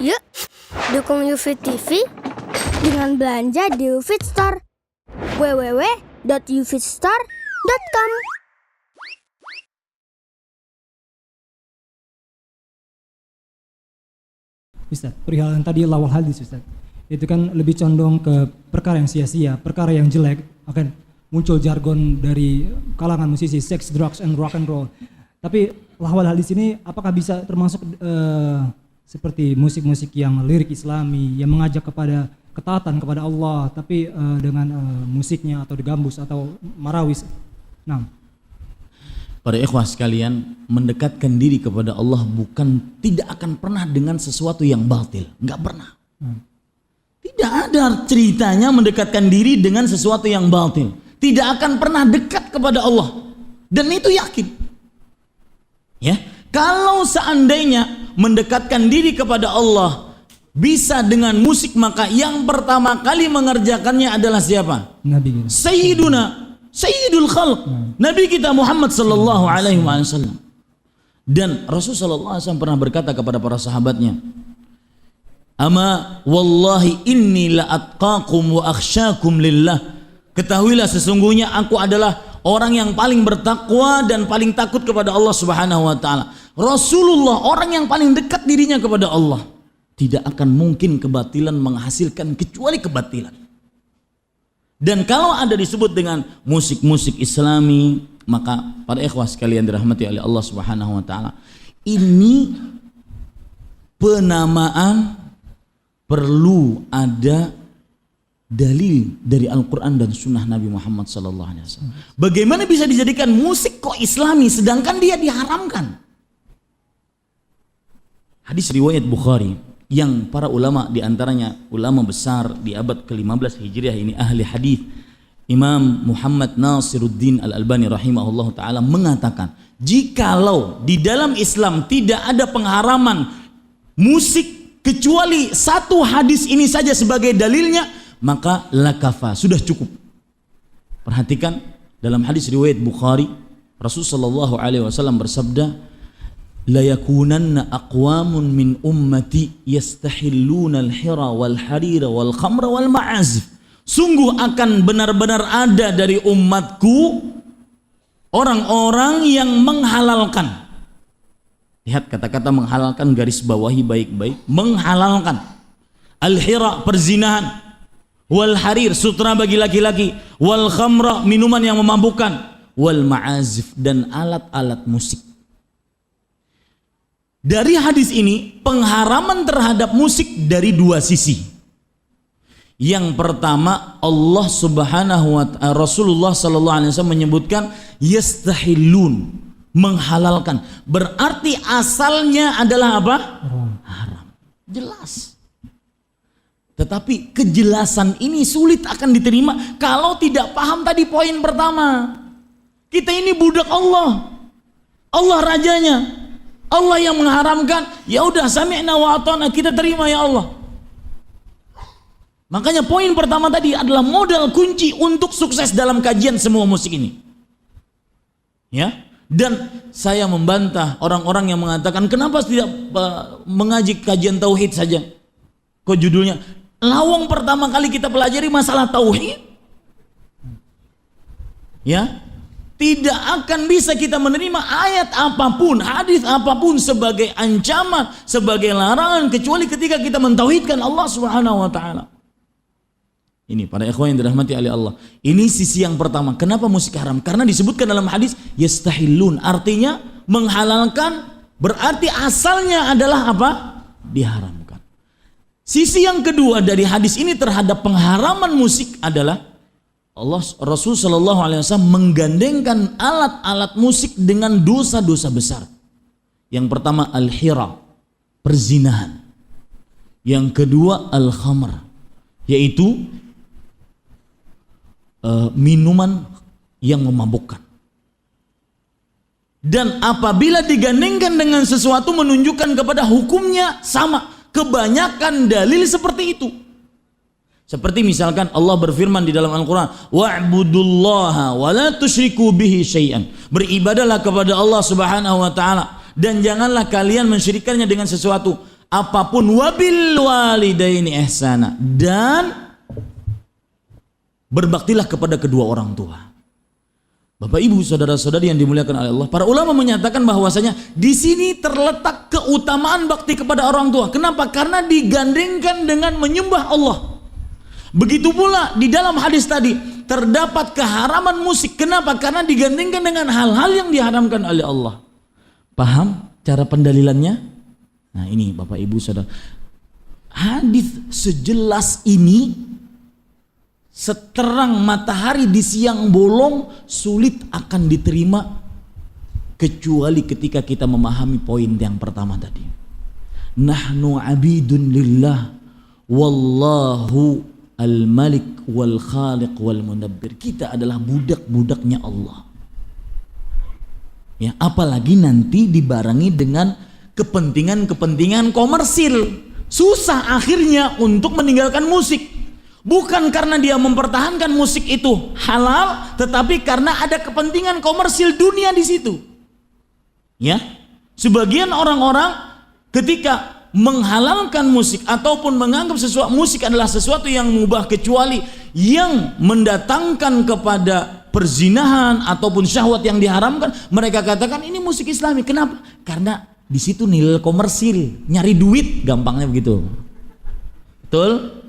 Yuk, dukung UFIT TV dengan belanja di UFIT Store. www.ufitstore.com. Ustaz, perihal yang tadi lawal hadis Ustaz, itu kan lebih condong ke perkara yang sia-sia, perkara yang jelek, akan muncul jargon dari kalangan musisi, sex, drugs, and rock and roll. Tapi lawal hadis ini apakah bisa termasuk seperti musik-musik yang lirik islami, yang mengajak kepada ketaatan kepada Allah, tapi dengan musiknya atau digambus atau marawis? Nah, para ikhwah sekalian, mendekatkan diri kepada Allah bukan tidak akan pernah dengan sesuatu yang batil, nggak pernah. Tidak ada ceritanya mendekatkan diri dengan sesuatu yang batil. Tidak akan pernah dekat kepada Allah, dan itu yakin. Ya, kalau seandainya mendekatkan diri kepada Allah bisa dengan musik, maka yang pertama kali mengerjakannya adalah siapa? Nabi. Sayyidul Khalq, Nabi kita Muhammad sallallahu alaihi wasallam. Dan Rasulullah sallallahu alaihi wasallam pernah berkata kepada para sahabatnya, "Ama wallahi inni la atqakum wa akhsyakum lillah." Ketahuilah sesungguhnya aku adalah orang yang paling bertakwa dan paling takut kepada Allah Subhanahu wa taala. Rasulullah orang yang paling dekat dirinya kepada Allah. Tidak akan mungkin kebatilan menghasilkan kecuali kebatilan. Dan kalau ada disebut dengan musik-musik islami, maka para ikhwah sekalian dirahmati oleh Allah Subhanahu wa taala, ini penamaan perlu ada dalil dari Al-Quran dan Sunnah Nabi Muhammad SAW. Bagaimana bisa dijadikan musik kok islami sedangkan dia diharamkan? Hadis riwayat Bukhari yang para ulama diantaranya ulama besar di abad ke-15 Hijriah ini ahli hadis, Imam Muhammad Nasiruddin Al-Albani rahimahullah ta'ala mengatakan, jikalau di dalam Islam tidak ada pengharaman musik kecuali satu hadis ini saja sebagai dalilnya, maka lakafa, sudah cukup. Perhatikan dalam hadis riwayat Bukhari, Rasulullah sallallahu alaihi wasallam bersabda, la yakunanna aqwamun min ummati yastahilluna al-hira wal harira wal khamra wal ma'azif. Sungguh akan benar-benar ada dari umatku orang-orang yang menghalalkan. Lihat kata-kata menghalalkan, garis bawahi baik-baik. Menghalalkan al-hira, perzinahan, wal harir, sutra bagi laki-laki, wal khamra, minuman yang memabukkan, wal ma'azif, dan alat-alat musik. Dari hadis ini pengharaman terhadap musik dari dua sisi. Yang pertama, Allah Subhanahu wa ta'ala, Rasulullah sallallahu alaihi wasallam menyebutkan yastahillun, menghalalkan. Berarti asalnya adalah apa? Haram. Jelas. Tetapi kejelasan ini sulit akan diterima kalau tidak paham tadi poin pertama. Kita ini budak Allah. Allah rajanya. Allah yang mengharamkan, ya udah sami'na wa ata'na, kita terima ya Allah. Makanya poin pertama tadi adalah modal kunci untuk sukses dalam kajian semua musik ini. Ya. Dan saya membantah orang-orang yang mengatakan kenapa tidak mengaji kajian tauhid saja. Kok judulnya lawang pertama kali kita pelajari masalah tauhid? Ya. Tidak akan bisa kita menerima ayat apapun, hadis apapun sebagai ancaman, sebagai larangan, kecuali ketika kita mentauhidkan Allah Subhanahu wa ta'ala. Ini para ikhwan yang dirahmati oleh Allah. Ini sisi yang pertama. Kenapa musik haram? Karena disebutkan dalam hadis yastahillun, artinya menghalalkan, berarti asalnya adalah apa? Diharamkan. Sisi yang kedua dari hadis ini terhadap pengharaman musik adalah Rasul sallallahu alaihi wasallam menggandengkan alat-alat musik dengan dosa-dosa besar. Yang pertama al-hira, perzinahan. Yang kedua al-khamr, yaitu minuman yang memabukkan. Dan apabila digandengkan dengan sesuatu menunjukkan kepada hukumnya sama. Kebanyakan dalil seperti itu. Seperti misalkan Allah berfirman di dalam Al-Quran, wa'budullaha wa la tusyriku bihi syai'an. Beribadahlah kepada Allah Subhanahu wa ta'ala dan janganlah kalian mensyirikkannya dengan sesuatu. apapun, wabil walidaini ihsana, dan berbaktilah kepada kedua orang tua. Bapak Ibu, saudara-saudari yang dimuliakan oleh Allah, para ulama menyatakan bahwasanya di sini terletak keutamaan bakti kepada orang tua. Kenapa? Karena digandengkan dengan menyembah Allah. Begitu pula di dalam hadis tadi terdapat keharaman musik. Kenapa? Karena digandengkan dengan hal-hal yang diharamkan oleh Allah. Paham cara pendalilannya? Nah ini Bapak Ibu Saudara, hadis sejelas ini, seterang matahari di siang bolong, sulit akan diterima kecuali ketika kita memahami poin yang pertama tadi. Nahnu abidun lillah wallahu al-malik wal khaliq wal mudabbir. Kita adalah budak-budaknya Allah. Ya, apalagi nanti dibarengi dengan kepentingan-kepentingan komersil. Susah akhirnya untuk meninggalkan musik. Bukan karena dia mempertahankan musik itu halal, tetapi karena ada kepentingan komersil dunia di situ. Ya, sebagian orang-orang ketika menghalalkan musik ataupun menganggap sesuatu musik adalah sesuatu yang mubah kecuali yang mendatangkan kepada perzinahan ataupun syahwat yang diharamkan, mereka katakan ini musik Islami. Kenapa? Karena di situ nilai komersil, nyari duit, gampangnya begitu. Betul?